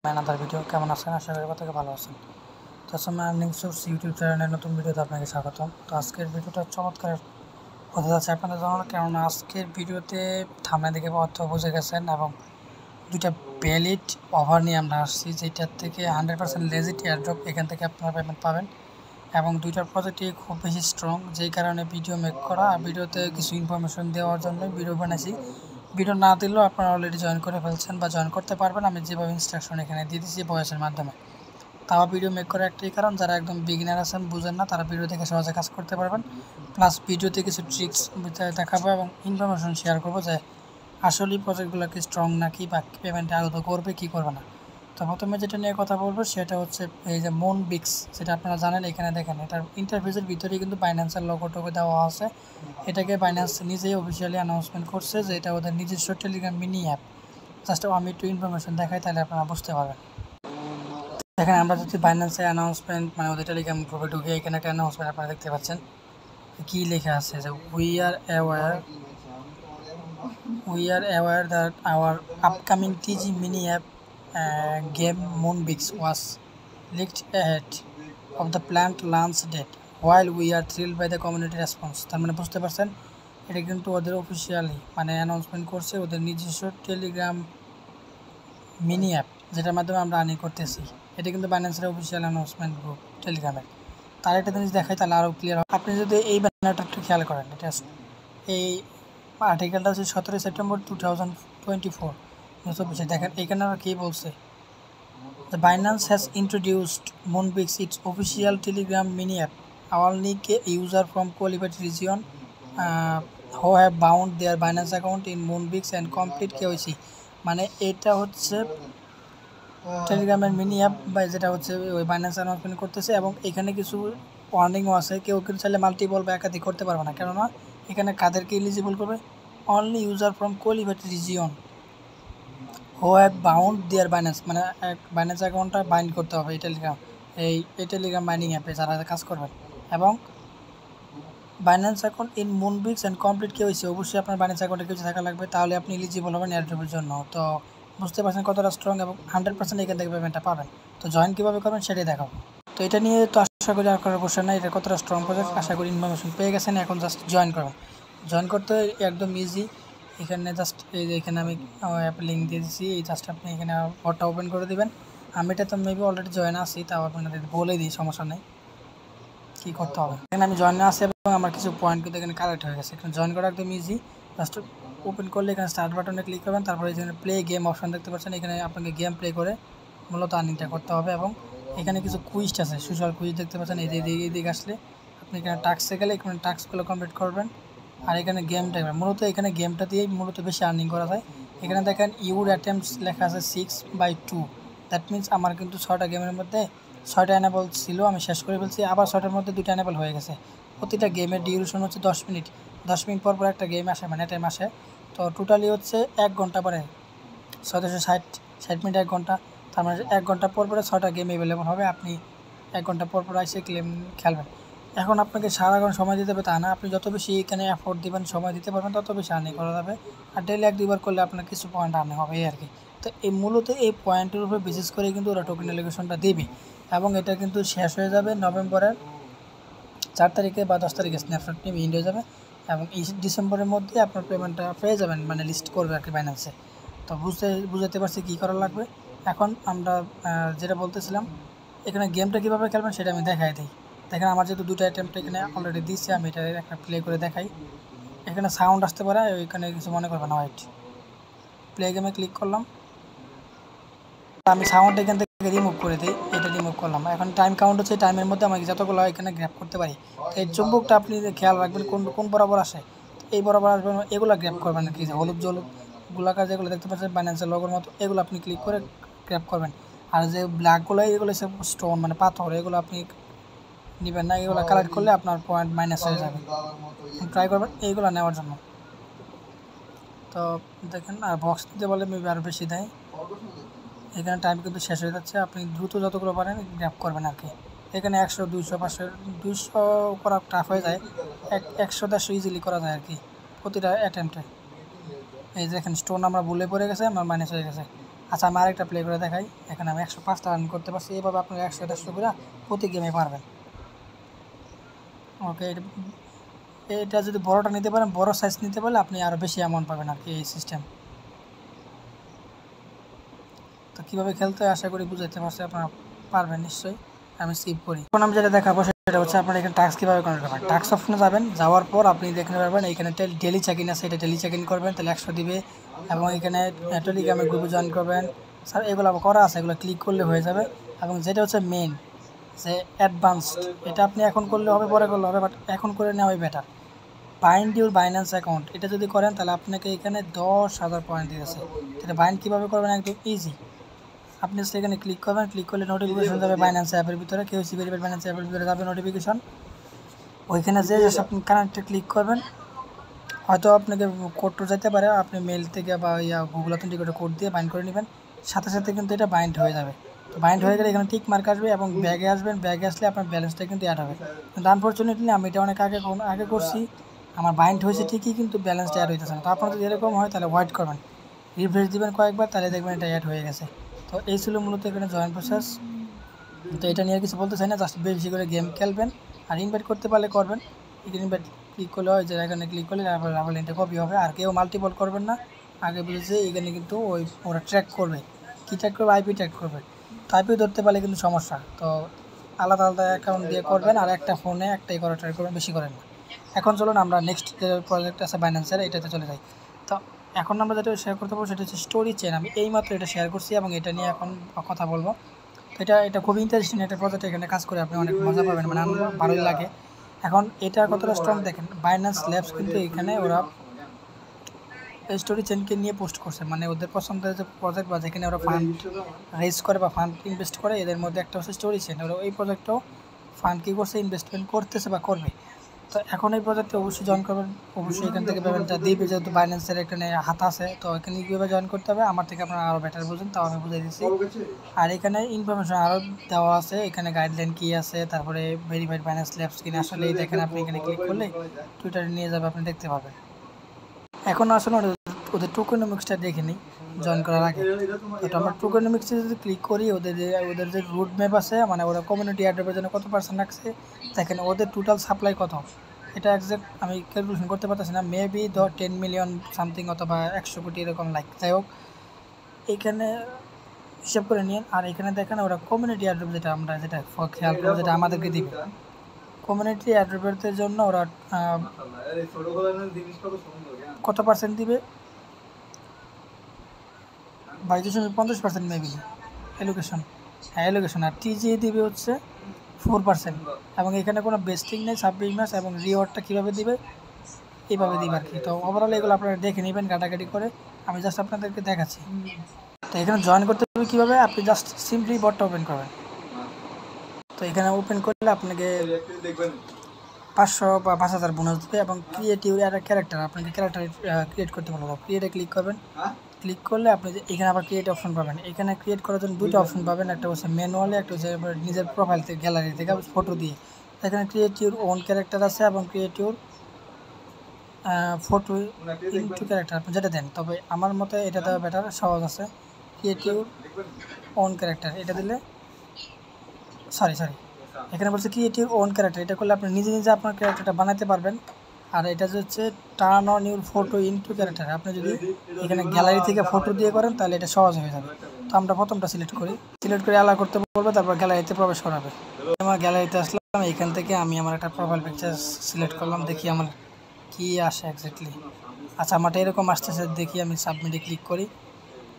Another video কেমন আছেন? আশা করি প্রত্যেকে ভালো আছেন। তো আমি আর্নিং সোর্স ইউটিউব চ্যানেলের নতুন ভিডিওতে আপনাকে স্বাগতম। তো আজকের ভিডিওটা চমৎকার হতে যাচ্ছে আপনাদের জন্য, কেননা আজকের ভিডিওতে থাম্বনেল দেখে অর্থ বুঝে গেছেন এবং দুইটা ভ্যালিড অফার নিয়ে আমরা আসছি, যেটার থেকে 100% লেজিট এয়ারড্রপ, এখান থেকে আপনারা পেমেন্ট পাবেন এবং দুইটার প্রজেক্টই খুব বেশি স্ট্রং, যেই কারণে ভিডিও মেক করা আর ভিডিওতে কিছু ইনফরমেশন দেওয়ার জন্য ভিডিও বানাইছি। ভিডিও না দিলেও আপনারা অলরেডি জয়েন করে ফেলছেন বা জয়েন করতে পারবেন, আমি যেভাবে ইনস্ট্রাকশন এখানে দিয়ে দিচ্ছি ভয়েসের মাধ্যমে। তাও ভিডিও মেক করার একটাই কারণ, যারা একদম বিগিনার আছেন, বুঝেন না, তারা ভিডিও দেখে সহজে কাজ করতে পারবেন। প্লাস ভিডিওতে কিছু ট্রিক্স দেখাবো এবং ইনফরমেশন শেয়ার করবো যে আসলে প্রজেক্টগুলো কি স্ট্রং নাকি বা পেমেন্ট আদৌ করবে কি করবে না। তো প্রথমে যেটা নিয়ে কথা বলবো সেটা হচ্ছে এই যে মুনবিক্স, যেটা আপনারা জানেন। এখানে দেখেন এটার ইন্টারফেসের ভিতরে কিন্তু বাইন্যান্সের লোগো টোগো দেওয়া আছে। এটাকে বাইন্যান্স নিজেই অফিসিয়ালি অ্যানাউন্সমেন্ট করছে যে এটা ওদের নিজস্ব টেলিগ্রাম মিনি অ্যাপ। জাস্ট আমি একটু ইনফরমেশন দেখাই, তাহলে আপনারা বুঝতে পারবেন। দেখেন আমরা যদি বাইন্যান্সের অ্যানাউন্সমেন্ট মানে ওদের টেলিগ্রাম গ্রুপে ঢুকে, এখানে একটা অ্যানাউন্সমেন্ট আপনারা দেখতে পাচ্ছেন। কী লেখা আছে যে we are aware that our upcoming টিজি mini app game Moonbix was leaked ahead of the planned launch date. While we are thrilled by the community response, তার মানে বুঝতে পারছেন এটা কিন্তু ওদের অফিসিয়ালি মানে অ্যানাউন্সমেন্ট করছে, ওদের নিজস্ব টেলিগ্রাম মিনি অ্যাপ, যেটার মাধ্যমে আমরা আর্নিং করতেছি। এটা কিন্তু বাইন্যান্সের অফিসিয়াল অ্যানাউন্সমেন্ট গ্রুপ টেলিগ্রামের। তার একটা জিনিস দেখাই, তাহলে আরও ক্লিয়ার হয়। আপনি যদি এই ব্যানারটা একটু খেয়াল করেন, এটা এই আর্টিকেলটা হচ্ছে 17 সেপ্টেম্বর 2024 2024। দেখেন এখানে আর কী বলছে, The Binance has introduced Moonbix, its official Telegram mini app. Only user from qualified region who have bound their Binance account in Moonbix and complete KYC. মানে এটা হচ্ছে টেলিগ্রামের মিনি অ্যাপ বা যেটা হচ্ছে ওই বাইন্যান্স অ্যানাউন্সমেন্ট করতেছে, এবং এখানে কিছু ওয়ার্নিংও আছে। কেউ চাইলে মাল্টিপল বা একাধিক করতে পারবে না, কেননা এখানে কাদেরকে এলিজিবল করবে, only user from qualified region হো হ্যাভ বাউন্ড দেয়ার বাইন্যান্স, মানে বাইন্যান্স অ্যাকাউন্টটা বাইন্ড করতে হবে এই টেলিগ্রাম বাইন্ডিং অ্যাপে যারা কাজ করবেন, এবং Binance account in Moonbix and complete KYC. অবশ্যই আপনার বাইন্যান্স অ্যাকাউন্টে কিছু থাকা লাগবে, তাহলে আপনি এলিজিবল হবেন এয়ারড্রপের জন্য। তো বুঝতে পারছেন কতটা স্ট্রং, এবং 100% এখান থেকে পেমেন্টটা পাবেন। তো জয়েন কীভাবে করবেন সেটাই দেখাবো। তো এটা নিয়ে তো আশা করি আর করার কোশ্চেন নাই, এটা কতটা স্ট্রং প্রজেক্ট আশা করি ইনফরমেশন পেয়ে গেছেন। এখন জাস্ট জয়েন করবেন। জয়েন করতে একদম ইজি। এখানে জাস্ট এই যে এখানে আমি অ্যাপের লিঙ্ক দিয়ে দিচ্ছি, এই জাস্ট আপনি এখানে বটটা ওপেন করে দেবেন। আমি এটা তো মেবি অলরেডি জয়েন আছি, তাও আপনাদের বলে দিই, সমস্যা নেই কী করতে হবে। এখানে আমি জয়েন আসি এবং আমার কিছু পয়েন্ট কিন্তু এখানে কালেক্ট হয়ে গেছে। এখানে জয়েন করা একদম ইজি। জাস্ট ওপেন করলে এখানে স্টার্ট বাটনে ক্লিক করবেন, তারপরে এখানে প্লে গেম অপশন দেখতে পাচ্ছেন। এখানে আপনাকে গেম প্লে করে মূলত আর্নিংটা করতে হবে, এবং এখানে কিছু কুইজ আছে, সোশ্যাল কুইজ দেখতে পাচ্ছেন। এইদিকে আসলে আপনি এখানে টাস্কে গেলে এখানে টাস্কগুলো কমপ্লিট করবেন, আর এখানে গেমটা মূলত এখানে গেমটা দিয়েই মূলত বেশি আর্নিং করা যায়। এখানে দেখেন ইউর অ্যাটেম্পটস লেখা আছে 6/2, দ্যাট মিনস আমার কিন্তু 6টা গেমের মধ্যে 6টা অ্যানেবল ছিল, আমি শেষ করে ফেলছি। আবার 6টার মধ্যে 2টা অ্যানেবল হয়ে গেছে। প্রতিটা গেমের ডিউরেশন হচ্ছে 10 মিনিট। 10 মিনিট পর একটা গেম আসে, মানে টাইম আসে। তো টোটালি হচ্ছে 1 ঘন্টা পরে 660 মিনিট, 1 ঘন্টা। তার মানে 1 ঘন্টা পর 6টা গেম অ্যাভেলেবল হবে। আপনি 1 ঘন্টা পর এসে গেম খেলবেন। এখন আপনাকে সারাক্ষণ সময় দিতে হবে তা না, আপনি যত বেশি এখানে এফোর্ট দেবেন, সময় দিতে পারবেন, তত বেশি আর্নিং করা যাবে। আর ডেলি 1-2 বার করলে আপনার কিছু পয়েন্ট আর্নিং হবে, এই আর কি। তো এই মূলত এই পয়েন্টের উপরে বিশেষ করে কিন্তু ওরা টোকেন অ্যালোকেশনটা দেবে, এবং এটা কিন্তু শেষ হয়ে যাবে নভেম্বরের 4 তারিখে বা 10 তারিখে। স্ন্যাপশট নিয়ে ইন্ড হয়ে যাবে, এবং এই ডিসেম্বরের মধ্যে আপনার পেমেন্টটা পেয়ে যাবেন, মানে লিস্ট করবে আর কি বাইন্যান্সে। তো বুঝতে পারছি কী করা লাগবে। এখন আমরা যেটা বলতেছিলাম, এখানে গেমটা কীভাবে খেলবেন সেটা আমি দেখাই দিই। দেখেন আমার যেহেতু 2টা অ্যাটেম্পট এখানে অলরেডি দিচ্ছি, আমি এটা একটা প্লে করে দেখাই। এখানে সাউন্ড আসতে পারে, ওইখানে কিছু মনে করবেন না। হোয়াইট প্লে গেমে ক্লিক করলাম, আমি সাউন্ড এখান থেকে রিমুভ করে দিই। এটা রিমুভ করলাম। এখন টাইম কাউন্ট হচ্ছে, টাইমের মধ্যে আমাকে যতগুলো এখানে গ্র্যাপ করতে পারি। তো এই চুম্বকটা আপনি খেয়াল রাখবেন কোন বরাবর আসে, এই বরাবর আসবেন, এগুলো গ্র্যাপ করবেন আর কি। হলুদ গোলাকার যেগুলো দেখতে পাচ্ছেন বাইন্যান্সের লোগোর মতো, এগুলো আপনি ক্লিক করে গ্র্যাপ করবেন। আর যে ব্ল্যাকগুলো, এগুলো সব স্টোন মানে পাথর, এগুলো আপনি নেবেন না। এগুলো কালেক্ট করলে আপনার পয়েন্ট মাইনাস হয়ে যাবে। ট্রাই করবেন এইগুলো নেওয়ার জন্য। তো দেখেন, আর বক্স দিতে বলে মেবি আরও বেশি দেয়। এখানে টাইম কিন্তু শেষ হয়ে যাচ্ছে, আপনি দ্রুত যতগুলো পারেন গ্র্যাপ করবেন আর কি। এখানে 100, 200, 500, 200 করা টাফ হয়ে যায়, 100, 150 ইজিলি করা যায় আর কি প্রতিটা অ্যাটেম্পটে। এই দেখেন স্টোন আমরা ভুলে পড়ে গেছে, আমার মাইনাস হয়ে গেছে। আচ্ছা আমি আরেকটা প্লে করে দেখাই। এখানে আমি 105টা রান করতে পারছি। এইভাবে আপনারা 100-150 করে প্রতি গেমে পারবেন। ওকে, এটা যদি বড়টা নিতে পারেন, বড় সাইজ নিতে পারলে আপনি আরও বেশি অ্যামাউন্ট পাবেন আর কি, এই সিস্টেম। তো কীভাবে খেলতে হয় আশা করি বুঝাইতে পারছি, আপনারা পারবেন নিশ্চয়ই। আমি স্কিপ করি। এখন আমি যেটা দেখাবো সেটা হচ্ছে আপনারা এখানে টাস্ক কীভাবে কন্ট্রোল করবেন। টাস্ক অপশনে যাবেন, যাওয়ার পর আপনি দেখতে পারবেন এখানে ডেলি চেক ইন আছে, এটা ডেলি চেক ইন করবেন তাহলে 100 দিবে। এবং এখানে টেলিগ্রামের গ্রুপে জয়েন করবেন স্যার, এগুলো করা আছে, এগুলো ক্লিক করলে হয়ে যাবে। এবং যেটা হচ্ছে মেন যে অ্যাডভান্সড, এটা আপনি এখন করলে হবে, পরে করলে হবে, বাট এখন করে নেওয়াই better. Bind your Binance account, এটা যদি করেন তাহলে আপনাকে এখানে 10,000 পয়েন্ট দিয়েছে। এটা বাইন্ড কীভাবে করবেন, একদম ইজি। আপনি সেখানে ক্লিক করবেন, ক্লিক করলে নোটিফিকেশন যাবে বাইন্যান্স অ্যাপের ভিতরে, কেওসি ভেরিফাইড বাইন্যান্স অ্যাপের ভিতরে যাবে নোটিফিকেশন। ওইখানে যে আপনি কানেক্টে ক্লিক করবেন, হয়তো আপনাকে কোড যেতে পারে, আপনি মেল থেকে বা গুগল অথেন্টিকেটর কোড দিয়ে বাইন্ড করে নেবেন, সাথে সাথে কিন্তু এটা বাইন্ড হয়ে যাবে। তো বাইন্ড হয়ে গেলে এখানে টিক মার্ক আসবে এবং ব্যাগে আসবেন, ব্যাগে আসলে আপনার ব্যালেন্সটা কিন্তু অ্যাড হবে। কিন্তু আনফর্চুনেটলি আমি এটা অনেক আগে করছি, আমার বাইন্ড হয়েছে ঠিকই কিন্তু ব্যালেন্সটা অ্যাড হইতেছে না। তো আপনার যদি এরকম হয় তাহলে ওয়েট করবেন, রিফ্রেশ দিবেন কয়েকবার, তাহলে দেখবেন এটা অ্যাড হয়ে গেছে। তো এই ছিল মূলত এখানে জয়েন প্রসেস। তো এটা নিয়ে কিছু বলতে চাই না, জাস্ট বেশি করে গেম খেলবেন আর ইনভাইট করতে পারলে করবেন। এখানে ইনভাইট ক্লিক করলে হয় যে এখানে ক্লিক করলে রাবার লিঙ্কটা কপি হবে। আর কেউ মাল্টিপল করবেন না, আগে বুঝেছে এখানে কিন্তু ওরা ট্র্যাক করবে। কী ট্র্যাক করবে, আইপি ট্র্যাক করবে। তো আইপি ধরতে পারলে কিন্তু সমস্যা। তো আলাদা আলাদা অ্যাকাউন্ট দিয়ে করবেন আর একটা ফোনে একটাই করা ট্রাই করবেন, বেশি করেন না। এখন চলুন আমরা নেক্সট যে প্রজেক্ট আছে বাইন্যান্সের, এটাতে চলে যাই। তো এখন আমরা যেটা শেয়ার করতে পারবো সেটা হচ্ছে স্টোরি চেন। আমি এইমাত্র এটা শেয়ার করছি এবং এটা নিয়ে এখন কথা বলবো। তো এটা খুবই ইন্টারেস্টিং একটা প্রজেক্ট, এখানে কাজ করে আপনি অনেক মজা পাবেন, মানে আমার ভালোই লাগে। এখন এটা কতটা স্ট্রং দেখেন, বাইন্যান্স ল্যাবস কিন্তু এখানে ওরা স্টোরি চেনকে নিয়ে পোস্ট করছে, মানে ওদের পছন্দের যে প্রজেক্ট বা যেখানে ওরা ফান্ড রেজ করে বা ফান্ড ইনভেস্ট করে, এদের মধ্যে একটা হচ্ছে স্টোরি চেন। ওরা এই প্রজেক্টও ফান্ড কী করছে, ইনভেস্টমেন্ট করতেছে বা করবে। তো এখন এই প্রজেক্টে অবশ্যই জয়েন করবেন, অবশ্যই এখান থেকে পেমেন্টটা দিবে, যেহেতু বাইন্যান্সের এখানে হাত আছে। তো এখানে কীভাবে জয়েন করতে হবে, আমার থেকে আপনারা আরও বেটার বুঝেন, তাও আমি বুঝিয়ে দিচ্ছি। আর এখানে ইনফরমেশন আরও দেওয়া আছে, এখানে গাইডলাইন কী আছে, তারপরে ভেরিফাইড বাইন্যান্স ল্যাবস কিনা আসলে দেখেন। আপনি এখানে ক্লিক করলে টুইটারে নিয়ে যাবে, আপনি দেখতে পাবেন। এখন আসলে ওদের টোকেনমিক্সটা দেখে নিই জয়েন করার আগে। তো আমরা টোকেনমিক্সে যদি ক্লিক করি, ওদের যে রুট ম্যাপ আছে, মানে ওরা কমিউনিটি অ্যাড্রেসের জন্য কত পার্সেন্ট রাখছে দেখেন, ওদের টোটাল সাপ্লাই কত, এটা একজ্যাক্ট আমি ক্যালকুলেশন করতে পারতেছি না, মেবি 10 মিলিয়ন সামথিং অথবা 100 কোটি এরকম লাইক। যাই হোক, এইখানে হিসাব করে নিন। আর এখানে দেখেন ওরা কমিউনিটি অ্যাড্রেস যেটা আমরা খেয়াল করবো, যেটা আমাদেরকে দিবে কমিউনিটি অ্যাড্রেসের জন্য ওরা কত পার্সেন্ট দিবে, 22.50% মেবি এলোকেশন। হ্যাঁ এলোকেশন। আর টিজি দিবে হচ্ছে 4%। এবং এখানে কোনো বেস্টিং নেই, 26 মাস। এবং রিওয়ার্ডটা কীভাবে দিবে, এইভাবে দিবে আর কি। তো ওভারঅল এগুলো আপনারা দেখে নেবেন ঘাটাঘাটি করে, আমি জাস্ট আপনাদেরকে দেখাচ্ছি। তো এখানে জয়েন করতে হবে কীভাবে, আপনি জাস্ট সিম্পলি বটটা ওপেন করবেন। তো এখানে ওপেন করলে আপনাকে 500 বা 5,000 বোনাস দেবে। এবং ক্রিয়েটিভ একটা ক্যারেক্টার, আপনাকে ক্যারেক্টার ক্রিয়েট করতে পারবো। ক্রিয়েটে ক্লিক করবেন, ক্লিক করলে আপনি এখানে আবার ক্রিয়েট অপশন পাবেন। এখানে ক্রিয়েট করার জন্য দুটো অপশন পাবেন, একটা হচ্ছে ম্যানুয়ালি, একটা হচ্ছে নিজের প্রোফাইল থেকে গ্যালারি থেকে ফটো দিয়ে। এখানে ক্রিয়েট ইউর ওন ক্যারেক্টার আছে এবং create your photo into character, আপনি যেটা দেন। তবে আমার মতে এটা দেওয়া বেটার, সহজ আছে। ক্রিয়েট ইউর ওন ক্যারেক্টার, এটা দিলে সরি এখানে বলছে ক্রিয়েট ইউর ওন ক্যারেক্টার, এটা করলে আপনি নিজে নিজে আপনার ক্যারেক্টারটা বানাতে পারবেন। আর এটা হচ্ছে turn on your photo into character, আপনি যদি এখানে গ্যালারি থেকে ফটো দিয়ে করেন তাহলে এটা সহজ হয়ে যাবে। তো আমরা প্রথমটা সিলেক্ট করে অ্যালাউ করতে বলবো, তারপর গ্যালারিতে প্রবেশ করাবে। আমার গ্যালারিতে আসলাম, এখান থেকে আমি আমার একটা প্রোফাইল পিকচার সিলেক্ট করলাম, দেখি আমার কী আসে এক্স্যাক্টলি। আচ্ছা আমারটা এরকম আসতেছে, দেখি আমি সাবমিটে ক্লিক করি।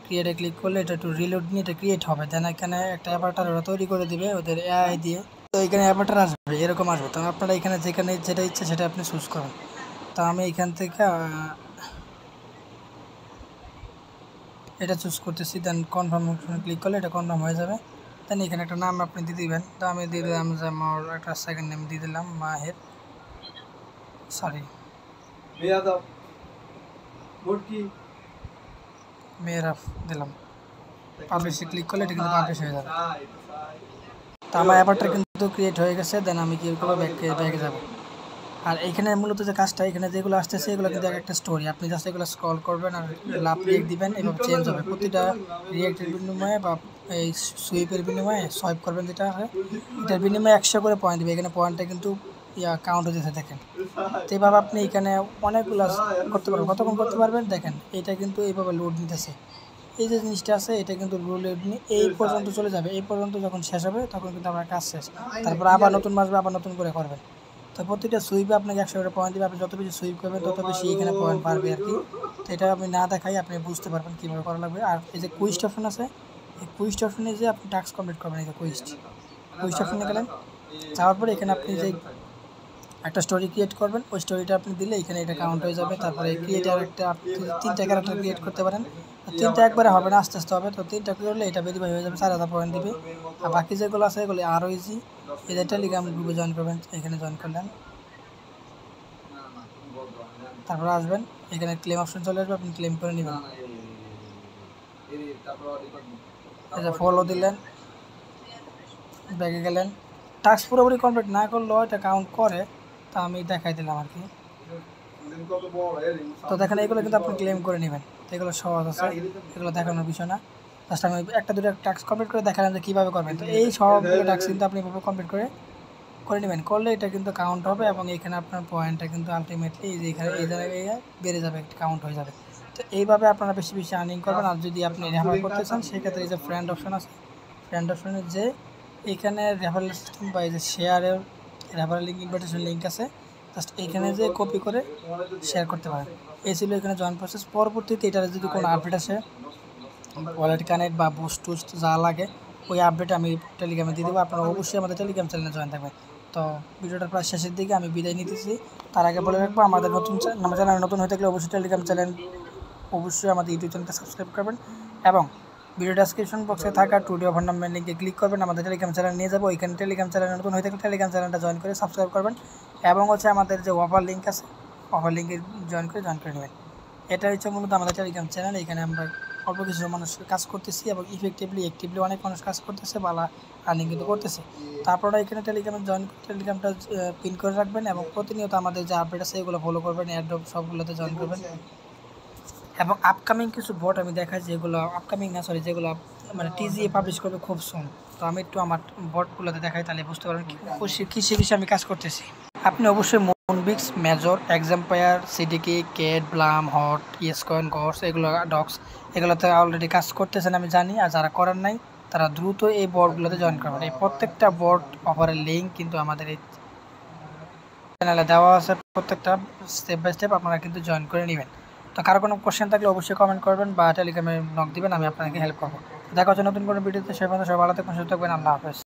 ক্রিয়েটে ক্লিক করলে এটা একটু রিলোড নিয়ে এটা ক্রিয়েট হবে, দেন এখানে একটা অ্যাভাটার ওরা তৈরি করে দিবে ওদের এআই দিয়ে। তো এখানে অ্যাভাটার আসবে, এরকম আসবে। তো আপনারা এখানে যেখানে যেটা ইচ্ছে সেটা আপনি চুজ করবেন। তো আমি এখান থেকে এটা চুজ করতেছি, দেন কনফার্ম ক্লিক করলে এটা কনফার্ম হয়ে যাবে। দেন এখানে একটা নাম আপনি দিয়ে দিবেন। তো আমি দিয়ে দিলাম যে আমার একটা সেকেন্ড নেম দিয়ে দিলাম মাহের, সরি মেয়েরাফ দিলাম। পাবলিশে ক্লিক করলে এটা কিন্তু পাবলিশ হয়ে যাবে। তো আমার অ্যাভাটার কিন্তু ক্রিয়েট হয়ে গেছে। দেন আমি কী করবো, ব্যাগে যাবো। আর এখানে মূলত যে কাজটা এখানে যেগুলো আসতেছে এগুলো কিন্তু একটা স্টোরি, আপনি জাস্ট এগুলো স্ক্রল করবেন আর লাভ রিয়েক্ট দিবেন, এভাবে চেঞ্জ হবে প্রতিটা রিয়েক্টের বিনিময়ে বা এই সুইপের বিনিময়ে সোয়াইপ করবেন যেটা হয় এটার বিনিময়ে 100 করে পয়েন্ট দেবে। এখানে পয়েন্টটা কিন্তু কাউন্ট হতেছে দেখেন। তো এইভাবে আপনি এখানে অনেকগুলো করতে পারবেন। কতক্ষণ করতে পারবেন দেখেন, এটা কিন্তু এইভাবে লোড নিতেছে। এই যে জিনিসটা আছে এটা কিন্তু লোড নিয়ে এই পর্যন্ত চলে যাবে, এই পর্যন্ত যখন শেষ হবে তখন কিন্তু আপনার কাজ শেষ। তারপর আবার নতুন মাসবে, আবার নতুন করে করবেন। তো প্রতিটা সুইপে আপনাকে 100 করে পয়েন্ট দেবে, আপনি যত বেশি সুইপ করবেন তত বেশি এখানে পয়েন্ট পারবে আর কি। তো এটা আমি না দেখাই আপনি বুঝতে পারবেন কীভাবে করা লাগবে। আর এই যে কুইস্ট অপশন আছে, এই কুইস্ট অপশনে যে আপনি টাস্ক কমপ্লিট করবেন, এই যে কুইস্ট অপশনে গেলেন, যাওয়ার পরে এখানে আপনি যে একটা স্টোরি ক্রিয়েট করবেন, ওই স্টোরিটা আপনি দিলে এখানে এটা কাউন্ট হয়ে যাবে। তারপরে ক্রিয়েটার একটা আপনি 3টা ক্যারেক্টার ক্রিয়েট করতে পারেন, 3টা একবারে হবে না, আস্তে আস্তে হবে। তো 3টা করলে এটা ভেরিফাই হয়ে যাবে, 4000 পয়েন্ট দিবে। আর বাকি যেগুলো আছে এগুলো আরও ইজি। এটা টেলিগ্রাম গ্রুপে জয়েন করবেন, এখানে জয়েন করলেন, তারপরে আসবেন এখানে ক্লেম অপশন চলে আসবে, আপনি ক্লেম করে নেবেন। এটা ফলো দিলেন, ব্যাগে গেলেন। টাস্ক পুরোপুরি কমপ্লিট না করলেও এটা কাউন্ট করে, তা আমি দেখাই দিলাম আর কি। তো দেখেন এগুলো কিন্তু আপনি ক্লেম করে নেবেন, তো এগুলো সহজ আছে, এগুলো দেখানোর বিষয় না। জাস্ট আমি একটা দুটো টাস্ক কমপ্লিট করে দেখালাম যে কীভাবে করবেন। তো এই সবগুলো টাস্ক কিন্তু আপনি এভাবে কমপ্লিট করে নেবেন, করলে এটা কিন্তু কাউন্ট হবে এবং এখানে আপনার পয়েন্টটা কিন্তু আলটিমেটলি এই যে এখানে এই জায়গায় বেড়ে যাবে, কাউন্ট হয়ে যাবে। তো এইভাবে আপনারা বেশি বেশি আর্নিং করবেন। আর যদি আপনি রেফার করতে চান সেক্ষেত্রে এই যে ফ্রেন্ড অপশন আছে, ফ্রেন্ড অপশনের যে এখানে রেফারেল সিস্টেম বা এই যে শেয়ারের রেফারেল লিঙ্ক, ইনভাইটেশন লিঙ্ক আছে, জাস্ট এইখানে যে কপি করে শেয়ার করতে পারেন। এই ছিল এখানে জয়েন প্রসেস। পরবর্তীতে এটার যদি কোনো আপডেট আসে, ওয়ালেট কানেক্ট বা বুস্ট টুস্ট যা লাগে ওই আপডেট আমি টেলিগ্রামে দিয়ে দেবো। আপনারা অবশ্যই আমাদের টেলিগ্রাম চ্যানেলে জয়েন থাকবেন। তো ভিডিওটার প্রায় শেষের দিকে আমি বিদায় নিতেছি। তার আগে বলে রাখবো, আমাদের আমার চ্যানেল নতুন হয়ে থাকলে অবশ্যই টেলিগ্রাম চ্যানেল, অবশ্যই আমাদের ইউটিউব চ্যানেলটা সাবস্ক্রাইব করবেন এবং ভিডিও ডেসক্রিপশন বক্সে থাকা টুডে অফার নাম্বার লিঙ্কে ক্লিক করবেন, আমাদের টেলিগ্রাম চ্যানেল নিয়ে যাবো। ওইখানে টেলিগ্রাম চ্যানেল নতুন হয়ে থাকলে টেলিগ্রাম চ্যানেলটা জয়েন করে সাবস্ক্রাইব করবেন এবং আমাদের যে অফার লিঙ্ক আছে, অফার লিঙ্কে জয়েন করে নেবেন। এটা হচ্ছে মূলত আমাদের টেলিগ্রাম চ্যানেল। এখানে আমরা অল্প কিছু মানুষ কাজ করতেছি এবং অ্যাক্টিভলি অনেক মানুষ কাজ করতেছে, বালা আর্নিং কিন্তু করতেছে। তো আপনারা এখানে টেলিগ্রামে টেলিগ্রামটা পিন করে রাখবেন এবং প্রতিনিয়ত আমাদের যে আপডেট আছে এগুলো ফলো করবেন, এয়ারড্রপ সবগুলোতে জয়েন করবেন। এবং আপকামিং কিছু বট আমি দেখাই, যেগুলো আপকামিং না সরি যেগুলো মানে টিজিএ পাবলিশ করবে খুব সুন। তো আমি একটু আমার বটগুলোতে দেখাই, তাহলে বুঝতে পারবেন কিসে কিসে আমি কাজ করতেছি। আপনি অবশ্যই মুনবিক্স, মেজর, এক্সাম্পায়ার, সিডিকি, কেট, ব্লাম, হট, ইয়েসকয়েন, গর্স, এগুলো ডক্স, এগুলোতে অলরেডি কাজ করতেছেন আমি জানি। আর যারা করার নাই তারা দ্রুত এই বটগুলোতে জয়েন করবেন। এই প্রত্যেকটা বট অফারের লিঙ্ক কিন্তু আমাদের এই চ্যানেলে দেওয়া আছে, প্রত্যেকটা স্টেপ বাই স্টেপ আপনারা কিন্তু জয়েন করে নেবেন। তো কারো কোনো কোশ্চেন থাকলে অবশ্যই কমেন্ট করবেন বা টেলিগ্রামে নক দিবেন, আমি আপনাকে হেল্প করবো। দেখা হচ্ছে নতুন কোনো ভিডিওতে, সে পর্যন্ত সবাই ভালো থাকবেন, সুস্থ থাকবেন। আল্লাহ হাফেজ।